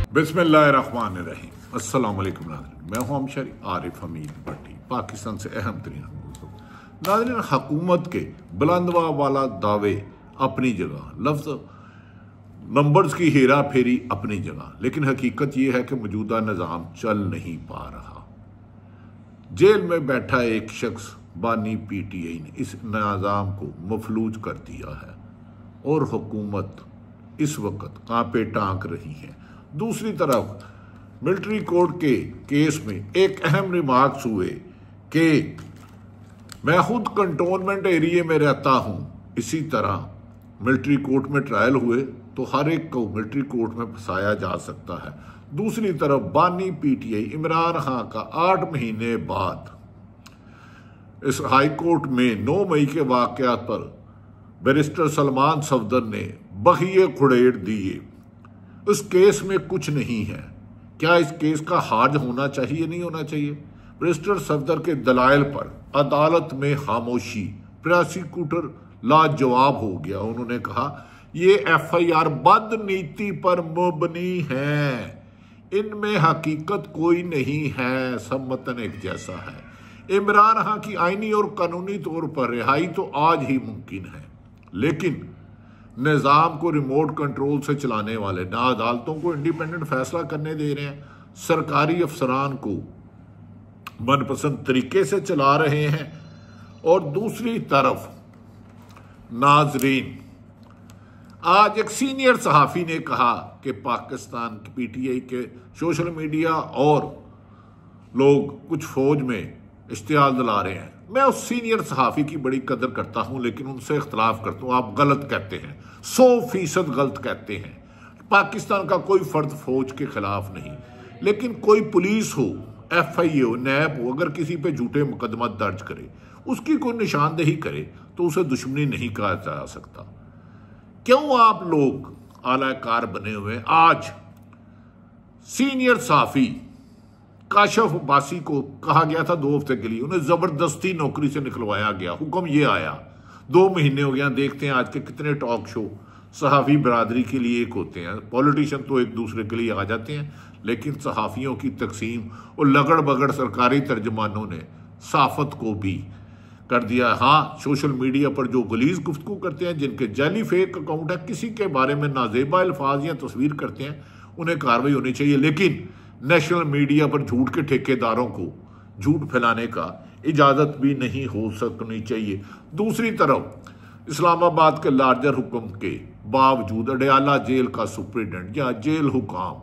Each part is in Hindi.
बिस्मिल्लाहिर्रहमानिर्रहीम। अस्सलाम वालेकुम नाज़रीन, मैं हूं हमशरी आरिफ हमीद भट्टी, पाकिस्तान से अहम तरीन नाज़रीन। हुकूमत के बुलंदवा वाला दावे अपनी जगह, लफ्ज़ नंबर्स की हेरा फेरी अपनी जगह, लेकिन हकीकत यह है कि मौजूदा निज़ाम चल नहीं पा रहा। जेल में बैठा एक शख्स बानी PTI ने इस निज़ाम को मफलूज कर दिया है और हुकूमत इस वक्त कांपे टांक रही है। दूसरी तरफ मिलिट्री कोर्ट के केस में एक अहम रिमार्क्स हुए कि मैं खुद कंटोनमेंट एरिया में रहता हूं, इसी तरह मिलिट्री कोर्ट में ट्रायल हुए तो हर एक को मिलिट्री कोर्ट में फंसाया जा सकता है। दूसरी तरफ बानी PTI इमरान खान का 8 महीने बाद इस हाई कोर्ट में 9 मई के वाकयात पर बैरिस्टर सलमान सफदर ने बखिए खुड़ेड़ दिए। उस केस में कुछ नहीं है। क्या इस केस का हाज होना चाहिए, नहीं होना चाहिए? बैरिस्टर सफदर के दलाइल पर अदालत में खामोशी। प्रोसिक्यूटर लाजवाब हो गया। उन्होंने कहा ये FIR बदनीति पर मुबनी है, इनमें हकीकत कोई नहीं है, सब मतन एक जैसा है। इमरान खान की आईनी और कानूनी तौर पर रिहाई तो आज ही मुमकिन है, लेकिन निज़ाम को रिमोट कंट्रोल से चलाने वाले ना अदालतों को इंडिपेंडेंट फैसला करने दे रहे हैं, सरकारी अफसरान को मनपसंद तरीके से चला रहे हैं। और दूसरी तरफ नाजरीन, आज एक सीनियर सहाफ़ी ने कहा कि पाकिस्तान की PTI के सोशल मीडिया और लोग कुछ फौज में इश्तियाल दिला रहे हैं। मैं उस सीनियर सहाफ़ी की बड़ी कदर करता हूं, लेकिन उनसे इख्तलाफ करता हूं। आप गलत कहते हैं, 100% गलत कहते हैं। पाकिस्तान का कोई फर्द फौज के खिलाफ नहीं, लेकिन कोई पुलिस हो, FIA हो, NAB हो, अगर किसी पे झूठे मुकदमा दर्ज करे, उसकी कोई निशानदेही करे, तो उसे दुश्मनी नहीं कहा जा सकता। क्यों आप लोग आलाकार बने हुए? आज सीनियर सहाफ़ी काशफ अब्बासी को कहा गया था 2 हफ्ते के लिए, उन्हें जबरदस्ती नौकरी से निकलवाया गया। हुक्म ये आया, 2 महीने हो गया। देखते हैं आज के कितने टॉक शो सहाफ़ी बरादरी के लिए एक होते हैं। पॉलिटिशियन तो एक दूसरे के लिए आ जाते हैं, लेकिन सहाफ़ियों की तकसीम और लगड़ बगड़ सरकारी तर्जमानों ने साफत को भी कर दिया। हाँ, सोशल मीडिया पर जो गलीज गुफ्तगू करते हैं, जिनके जाली फेक अकाउंट है, किसी के बारे में नाजेबा अल्फाज या तस्वीर करते हैं, उन्हें कार्रवाई होनी चाहिए। लेकिन नेशनल मीडिया पर झूठ के ठेकेदारों को झूठ फैलाने का इजाज़त भी नहीं हो सकनी चाहिए। दूसरी तरफ इस्लामाबाद के लार्जर हुक्म के बावजूद अडयाला जेल का सुप्रिटेंडेंट या जेल हुकाम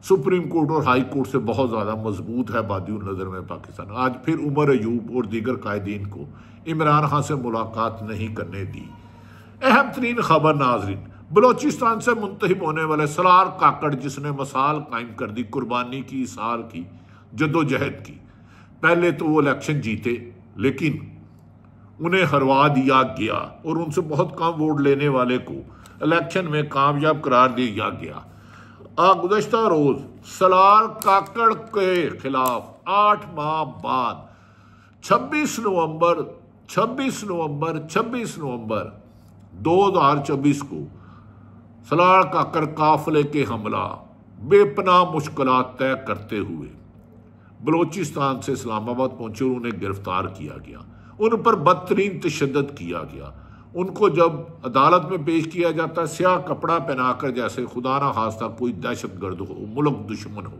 सुप्रीम कोर्ट और हाई कोर्ट से बहुत ज़्यादा मजबूत है बादियों नज़र में पाकिस्तान। आज फिर उमर अयूब और दीगर कायदीन को इमरान खान से मुलाकात नहीं करने दी। अहम तरीन खबर नाजरीन, बलोचिस्तान से मुंतहिब होने वाले सलार काकड़, जिसने मिसाल कायम कर दी कुर्बानी की, इसार की, जद्दोजहद की। पहले तो वो इलेक्शन जीते, लेकिन उन्हें हरवा दिया गया और उनसे बहुत कम वोट लेने वाले को इलेक्शन में कामयाब करार दिया गया। गुज़श्ता रोज सलार काकड़ के खिलाफ 8 माह बाद 26 नवंबर 2024 को सलार काकड़ काफिले के हमला बेपनाह मुश्किलात तय करते हुए बलोचिस्तान से इस्लामाबाद पहुंचे और उन्हें गिरफ्तार किया गया। उन पर बदतरीन तशद्दुद किया गया। उनको जब अदालत में पेश किया जाता है, स्याह कपड़ा पहनाकर, जैसे खुदा ना खास्ता कोई दहशतगर्द हो, मुल्क दुश्मन हो।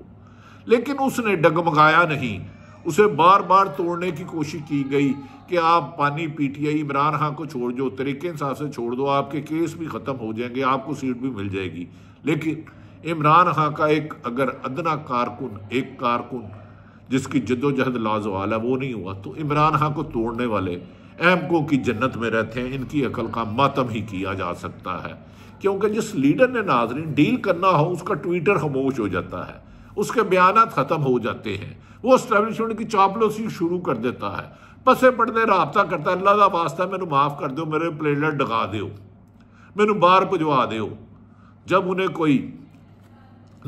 लेकिन उसने डगमगाया नहीं। उसे बार बार तोड़ने की कोशिश की गई कि आप बानी PTI इमरान खान को छोड़ दो, तरीके इंसाफ से छोड़ दो, आपके केस भी ख़त्म हो जाएंगे, आपको सीट भी मिल जाएगी। लेकिन इमरान खान का एक अगर अदना कारकुन, एक कारकुन जिसकी जद्दोजहद लाजवाल है, वो नहीं हुआ, तो इमरान खान को तोड़ने वाले अहमकों की जन्नत में रहते हैं। इनकी अकल का मातम ही किया जा सकता है, क्योंकि जिस लीडर ने नाजरीन डील करना हो, उसका ट्विटर खामोश हो जाता है, उसके बयानात खत्म हो जाते हैं, वो एस्टैब्लिशमेंट की चापलूसी शुरू कर देता है, पसे पड़ने राबता करता है, अल्लाह दा वास्ता मैनू माफ कर दो, मेरे प्लेटलेट डगा दो, मैनू बाहर भिजवा दो। जब उन्हें कोई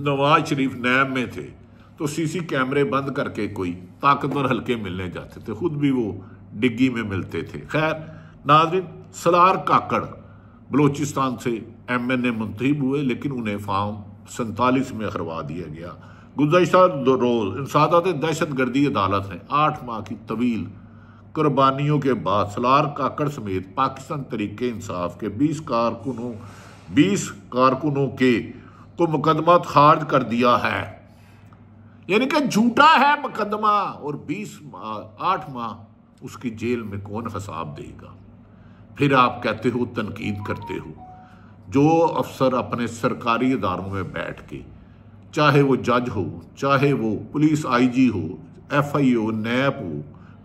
नवाज शरीफ नैब में थे तो CC कैमरे बंद करके कोई ताकतवर हल्के मिलने जाते थे, खुद भी वो डिग्गी में मिलते थे। खैर नाज़रीन, सलार काकड़ बलोचिस्तान से MNA मुंतखब हुए, लेकिन उन्हें फार्म 47 में करवा दिया गया। गुज़श्ता रोज़ इंसदाद दहशत गर्दी अदालत ने 8 माह की तवील कुर्बानियों के बाद सलार काकड़ समेत पाकिस्तान तरीके इंसाफ के 20 कारकुनों के को मुकदमा खारिज कर दिया है। यानी कि झूठा है मुकदमा, और 8 माह उसकी जेल में कौन हिसाब देगा। फिर आप कहते हो, तनकीद करते हो, जो अफसर अपने सरकारी इदारों में बैठ के, चाहे वो जज हो, चाहे वो पुलिस IG हो, FI हो, नैब हो,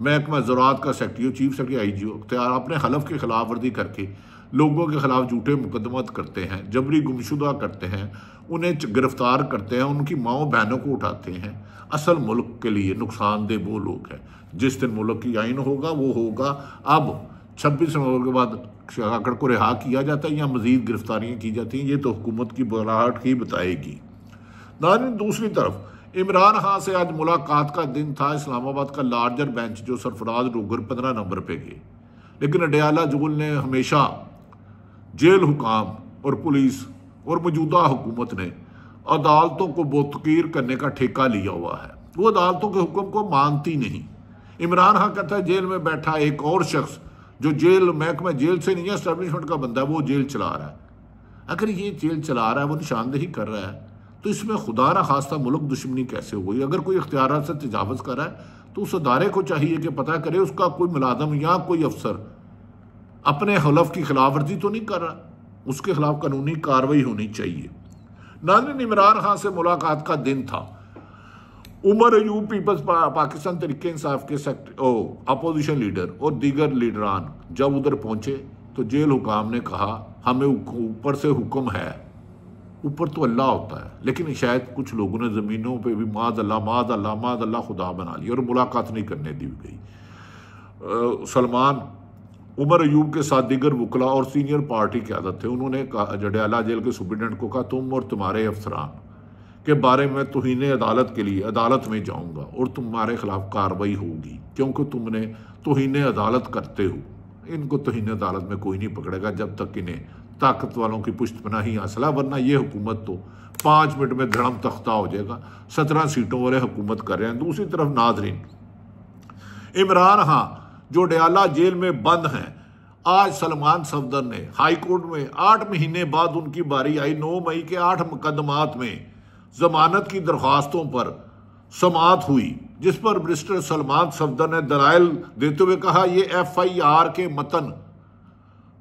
महकमा ज़राअत का सेक्रेटरी हो, चीफ सेक्रेटरी IG हो, अख्तियार अपने हलफ की खिलाफ वर्जी करके लोगों के खिलाफ झूठे मुकदमत करते हैं, जबरी गुमशुदा करते हैं, उन्हें गिरफ्तार करते हैं, उनकी माओ बहनों को उठाते हैं। असल मुल्क के लिए नुकसानदेह वो लोग हैं। जिस दिन मुल्क की आइन होगा वो होगा। अब 26 नवंबर के बाद काकड़ को रिहा किया जाता है या मजीद गिरफ्तारियाँ की जाती हैं, ये तो हुकूमत की बुलाहट ही बताएगी। नाज़रीन, दूसरी तरफ इमरान खान से आज मुलाकात का दिन था। इस्लामाबाद का लार्जर बेंच जो सरफराज डोगर 15 नंबर पे गए, लेकिन अडयाला जुगल ने हमेशा जेल हुकाम और पुलिस और मौजूदा हुकूमत ने अदालतों को बोतकीर करने का ठेका लिया हुआ है। वो अदालतों के हुक्म को मानती नहीं। इमरान खान कहता है जेल में बैठा एक और शख्स जो जेल महकमा जेल से नहीं है, एस्टेब्लिशमेंट का बंदा है, वो जेल चला रहा है। अगर ये जेल चला रहा है, वो निशानदेही कर रहा है, तो इसमें खुदा ना खास्ता मुल्क दुश्मनी कैसे हो गई। अगर कोई इख्तियार से तजावज़ कर रहा है तो उस अदारे को चाहिए कि पता करे उसका कोई मुलाजम या कोई अफसर अपने हलफ की खिलाफ वर्जी तो नहीं कर रहा, उसके खिलाफ कानूनी कार्रवाई होनी चाहिए। नाज़रीन, इमरान खान से मुलाकात का दिन था। उमर अयूब पीपल्स पाकिस्तान तरीके इंसाफ के अपोजिशन लीडर और दीगर लीडरान जब उधर पहुंचे तो जेल हुकाम ने कहा, हमें ऊपर से हुक्म है। ऊपर तो अल्लाह होता है, लेकिन शायद कुछ लोगों ने ज़मीनों पे भी माद अल्लाह खुदा बना लिया और मुलाकात नहीं करने दी गई। सलमान उमर अयूब के साथ दीगर वकला और सीनियर पार्टी क़यादत थे। उन्होंने अडयाला जेल के सुप्रीडेंट को कहा, तुम और तुम्हारे अफसरान के बारे में तौहीन अदालत के लिए अदालत में जाऊंगा और तुम्हारे खिलाफ कार्रवाई होगी, क्योंकि तुमने तौहीन अदालत करते हो। इनको तौहीन अदालत में कोई नहीं पकड़ेगा जब तक इन्हें ताकत वालों की पुष्टपनाही हासिल है, वरना ये हुकूमत तो 5 मिनट में धड़म तख्ता हो जाएगा। 17 सीटों वाले हुकूमत कर रहे हैं। दूसरी तरफ नाज़रीन, इमरान खान जो अडयाला जेल में बंद हैं, आज सलमान सफदर ने हाई कोर्ट में 8 महीने बाद उनकी बारी आई। 9 मई के 8 मुकदमात में जमानत की दरख्वास्तों पर समाअत हुई, जिस पर बैरिस्टर सलमान सफदर ने दलाइल देते हुए कहा, ये FIR के मतन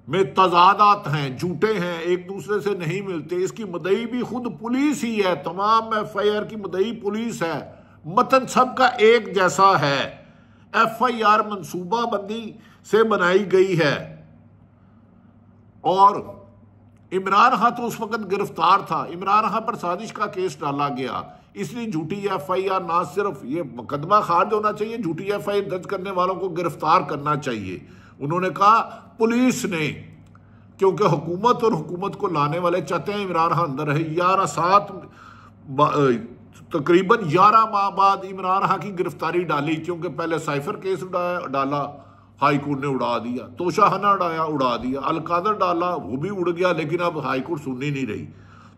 में तजादात हैं, झूठे हैं, एक दूसरे से नहीं मिलते। इसकी मदई भी खुद पुलिस ही है, तमाम FIR की मदई पुलिस है, मतन सबका एक जैसा है। FIR मनसूबा बंदी से बनाई गई है और इमरान खान तो उस वक्त गिरफ्तार था। इमरान खान पर साजिश का केस डाला गया, इसलिए झूठी FIR, ना सिर्फ ये मुकदमा खारिज होना चाहिए, झूठी FIR दर्ज करने वालों को गिरफ्तार करना चाहिए। उन्होंने कहा पुलिस ने, क्योंकि हुकूमत और हुकूमत को लाने वाले चाहते हैं इमरान खान अंदर रहे। तकरीबन 11 माह बाद इमरान खान की गिरफ्तारी डाली, क्योंकि पहले साइफर केस डाला, हाई कोर्ट ने उड़ा दिया, तोशाखाना उड़ा दिया, अलकादर डाला, वो भी उड़ गया, लेकिन अब हाई कोर्ट सुननी नहीं रही।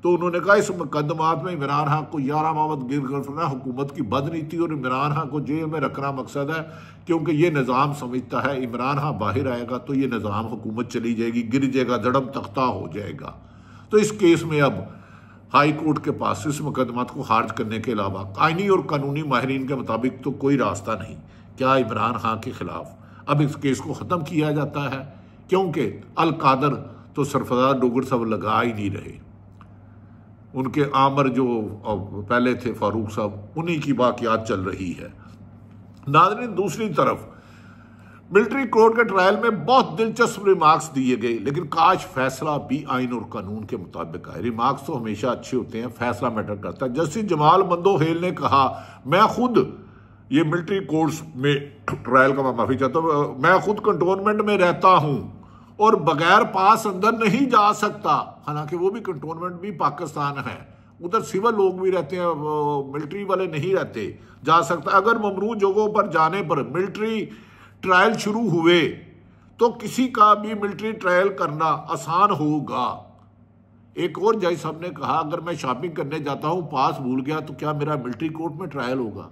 तो उन्होंने कहा इस मुकदमात में इमरान खान को 11 माह बाद गिरफ्तार, हुकूमत की बदनीति और इमरान खान को जेल में रखना मकसद है, क्योंकि ये निज़ाम समझता है इमरान खान बाहर आएगा तो ये निज़ाम हुकूमत चली जाएगी, गिर जाएगा, धड़म तख्ता हो जाएगा। तो इस केस में अब हाई कोर्ट के पास इस मुकदमात को खारिज करने के अलावा आईनी और कानूनी माहिरीन के मुताबिक तो कोई रास्ता नहीं। क्या इमरान खान के खिलाफ अब इस केस को ख़त्म किया जाता है, क्योंकि अलकादर तो सरफराज डोगर साहब लगा ही नहीं रहे, उनके आमर जो पहले थे फारूक साहब, उन्हीं की बाक़ियात चल रही है। नाज़रीन, दूसरी तरफ मिलिट्री कोर्ट के ट्रायल में बहुत दिलचस्प रिमार्क्स दिए गए, लेकिन काश फैसला भी आइन और कानून के मुताबिक आए। रिमार्क्स तो हमेशा अच्छे होते हैं, फैसला मैटर करता है। जस्टिस जमाल मंदोहेल ने कहा, मैं खुद ये मिलिट्री कोर्ट्स में ट्रायल का माफी चाहता हूँ, मैं खुद कंटोनमेंट में रहता हूँ और बगैर पास अंदर नहीं जा सकता। हालांकि वो भी कंटोनमेंट भी पाकिस्तान है, उधर सिविल लोग भी रहते हैं, मिलिट्री वाले नहीं रहते, जा सकता। अगर ममनू जगहों पर जाने पर मिलिट्री ट्रायल शुरू हुए तो किसी का भी मिलिट्री ट्रायल करना आसान होगा। एक और जज साहब ने कहा अगर मैं शॉपिंग करने जाता हूं पास भूल गया तो क्या मेरा मिलिट्री कोर्ट में ट्रायल होगा?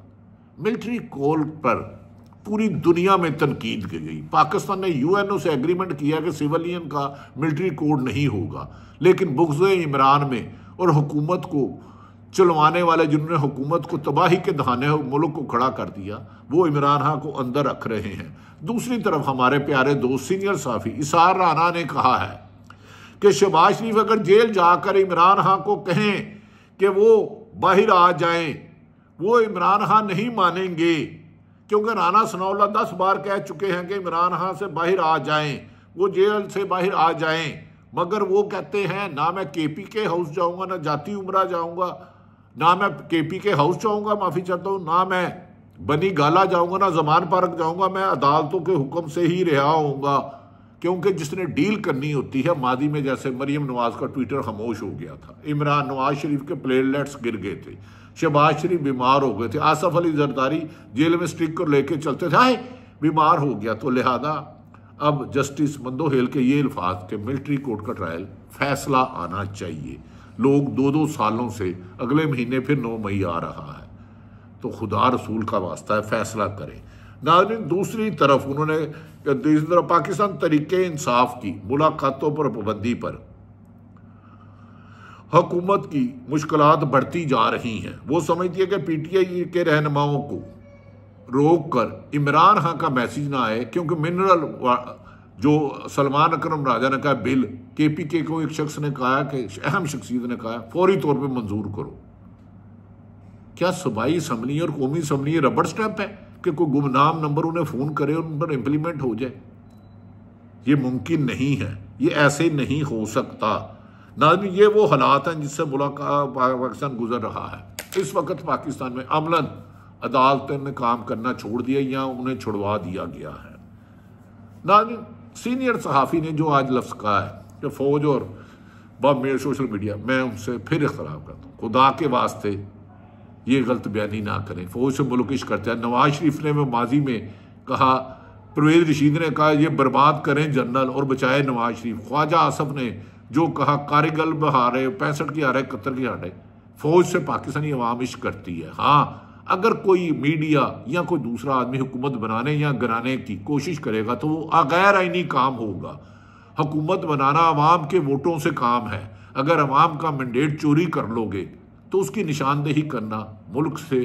मिलिट्री कोर्ट पर पूरी दुनिया में तनकीद की गई। पाकिस्तान ने यूएनओ से एग्रीमेंट किया कि सिविलियन का मिलिट्री कोड नहीं होगा, लेकिन बुग़्ज़ इमरान में और हुकूमत को चलवाने वाले जिन्होंने हुकूमत को तबाही के दहाने मुल्क को खड़ा कर दिया, वो इमरान खान को अंदर रख रहे हैं। दूसरी तरफ हमारे प्यारे दोस्त सीनियर सहाफ़ी इसार राना ने कहा है कि शहबाज शरीफ अगर जेल जाकर इमरान खान को कहें कि वो बाहर आ जाएं, वो इमरान खान नहीं मानेंगे, क्योंकि राना सनाउल्लाह 10 बार कह चुके हैं कि इमरान खान से बाहर आ जाएं, वो जेल से बाहर आ जाएं, मगर वो कहते हैं ना मैं केपी के हाउस जाऊंगा, ना जाती उमरा जाऊंगा, ना मैं केपी के हाउस जाऊंगा, माफ़ी चाहता हूँ, ना मैं बनी गाला जाऊंगा, ना जमान पार्क जाऊंगा, मैं अदालतों के हुक्म से ही रिहा होऊंगा। क्योंकि जिसने डील करनी होती है, मादी में जैसे मरीम नवाज का ट्विटर खामोश हो गया था, इमरान नवाज शरीफ के प्लेटलेट्स गिर गए थे, शहबाज शरीफ बीमार हो गए थे, आसफ अली जरदारी जेल में स्टिकर लेके चलते थे, हाय बीमार हो गया, तो लिहाजा अब जस्टिस मंदोहेल के ये अल्फाज के मिलिट्री कोर्ट का ट्रायल फैसला आना चाहिए। लोग 2-2 सालों से अगले महीने फिर 9 मई आ रहा है, तो खुदा रसूल का वास्ता है फैसला करें। नाज़रीन, दूसरी तरफ उन्होंने पाकिस्तान तरीके इंसाफ की मुलाकातों पर पाबंदी पर हुकूमत की मुश्किलात बढ़ती जा रही हैं। वो समझती है कि पीटीआई के रहनुमाओं को रोक कर इमरान खान का मैसेज ना आए, क्योंकि मिनरल जो सलमान अकरम राजा ने कहा बिल, केपीके को एक शख्स ने कहा कि अहम शख्सियत ने कहा फौरी तौर पे मंजूर करो। क्या सूबाई असम्बली और कौमी असम्बली रबड़ स्टैंप है कि कोई गुमनाम नंबर उन्हें फ़ोन करे और उन पर इम्प्लीमेंट हो जाए? ये मुमकिन नहीं है, ये ऐसे नहीं हो सकता। नाज़रीन, ये वो हालात हैं जिससे पाकिस्तान गुजर रहा है। इस वक्त पाकिस्तान में अमलन अदालतों ने काम करना छोड़ दिया या उन्हें छुड़वा दिया गया है। नाज़रीन, सीनियर सहाफ़ी ने जो आज लफ्ज़ कहा है कि फ़ौज और मेरे सोशल मीडिया, मैं उनसे फिर इख्तलाफ करता हूँ, खुदा के वास्ते ये गलत बयानी ना करें। फ़ौज से मुल्किश करते हैं। नवाज शरीफ ने माजी में कहा, परवेज़ रशीद ने कहा ये बर्बाद करें जनरल और बचाए नवाज शरीफ। ख्वाजा आसफ ने जो कहा कारगिल बहारे 65 की हारे 71 की हारे। फ़ौज से पाकिस्तानी अवाम इश्क करती है। हाँ, अगर कोई मीडिया या कोई दूसरा आदमी हुकूमत बनाने या गिराने की कोशिश करेगा तो वो गैर आइनी काम होगा। हुकूमत बनाना अवाम के वोटों से काम है। अगर अवाम का मैंडेट चोरी कर लोगे तो उसकी निशानदेही करना मुल्क से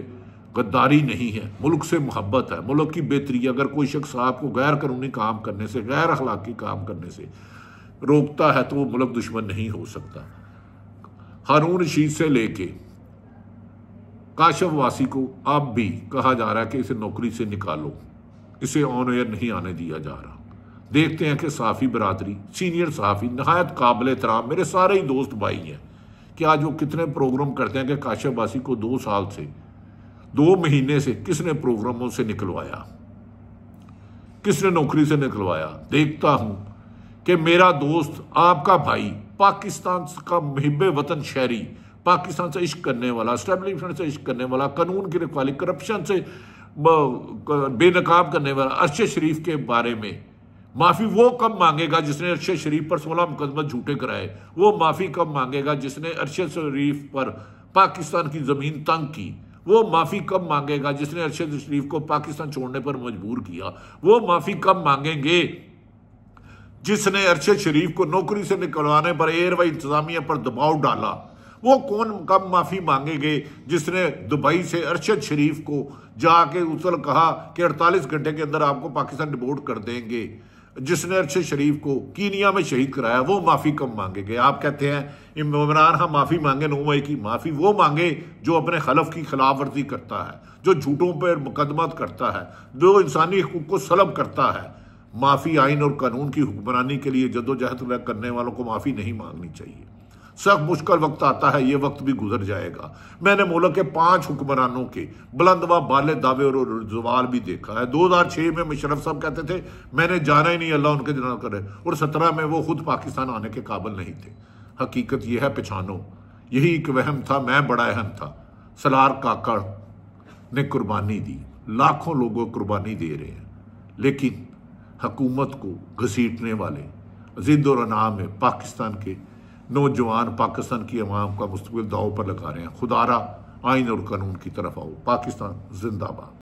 गद्दारी नहीं है, मुल्क से मोहब्बत है, मुल्क की बेहतरी। अगर कोई शख्स आपको गैर कानूनी काम करने से, गैर अखलाकी काम करने से रोकता है तो वो मुल्क दुश्मन नहीं हो सकता। हारून रशीद से लेके काशिफ वासी को अब भी कहा जा रहा है कि इसे नौकरी से निकालो, इसे ऑन एयर नहीं आने दिया जा रहा। देखते हैं कि सहाफ़ी बरादरी, सीनियर सहाफ़ी नहायत काबिल एहतराम, मेरे सारे ही दोस्त भाई हैं कि आज वो कितने प्रोग्राम करते हैं कि काशिफ वासी को 2 साल से 2 महीने से किसने प्रोग्रामों से निकलवाया, किसने नौकरी से निकलवाया। देखता हूं कि मेरा दोस्त, आपका भाई, पाकिस्तान का मुहिब्बे वतन शहरी, पाकिस्तान से इश्क करने वाला, एस्टेब्लिशमेंट से इश्क करने वाला, कानून की रखवाली, करप्शन से बेनकाब करने वाला अरशद शरीफ के बारे में माफ़ी वो कब मांगेगा जिसने अरशद शरीफ पर 16 मुकदमे झूठे कराए। वो माफ़ी कब मांगेगा जिसने अरशद शरीफ पर पाकिस्तान की ज़मीन तंग की। वो माफ़ी कब मांगेगा जिसने अरशद शरीफ को पाकिस्तान छोड़ने पर मजबूर किया। वो माफ़ी कब मांगेंगे जिसने अरशद शरीफ को नौकरी से निकलवाने पर एयरवे इंतजामिया पर दबाव डाला। वो कौन कब माफ़ी मांगेंगे जिसने दुबई से अरशद शरीफ को जाके उसल कहा कि 48 घंटे के अंदर आपको पाकिस्तान डिपोर्ट कर देंगे, जिसने अरशद शरीफ को कीनिया में शहीद कराया। वो माफ़ी कब मांगेंगे? आप कहते हैं इमरान खान माफ़ी मांगे 9 मई की। माफ़ी वो मांगे जो अपने खलफ की खिलाफ वर्जी करता है, जो झूठों पर मुकदमा करता है, जो इंसानी हकूक़ को सलब करता है। माफ़ी आइन और कानून की हुक्मरानी के लिए जद्दोजहद करने वालों को माफ़ी नहीं मांगनी चाहिए। सख्त मुश्किल वक्त आता है, ये वक्त भी गुजर जाएगा। मैंने मुल्क के 5 हुक्मरानों के बुलंद व बाले दावे और जवाल भी देखा है। 2006 में मुशर्रफ साहब कहते थे मैंने जाना ही नहीं, अल्लाह उनके जना करे, और 17 में वो खुद पाकिस्तान आने के काबिल नहीं थे। हकीकत यह है, पहचानो, यही एक वहम था, मैं बड़ा अहम था। सलार काकड़ ने कुर्बानी दी, लाखों लोगों को कुर्बानी दे रहे हैं, लेकिन हुकूमत को घसीटने वाले जिद और अना में पाकिस्तान के नौजवान पाकिस्तान की अवाम का मुस्तकबिल दाव पर लगा रहे हैं। खुदारा आइन और कानून की तरफ आओ। पाकिस्तान जिंदाबाद।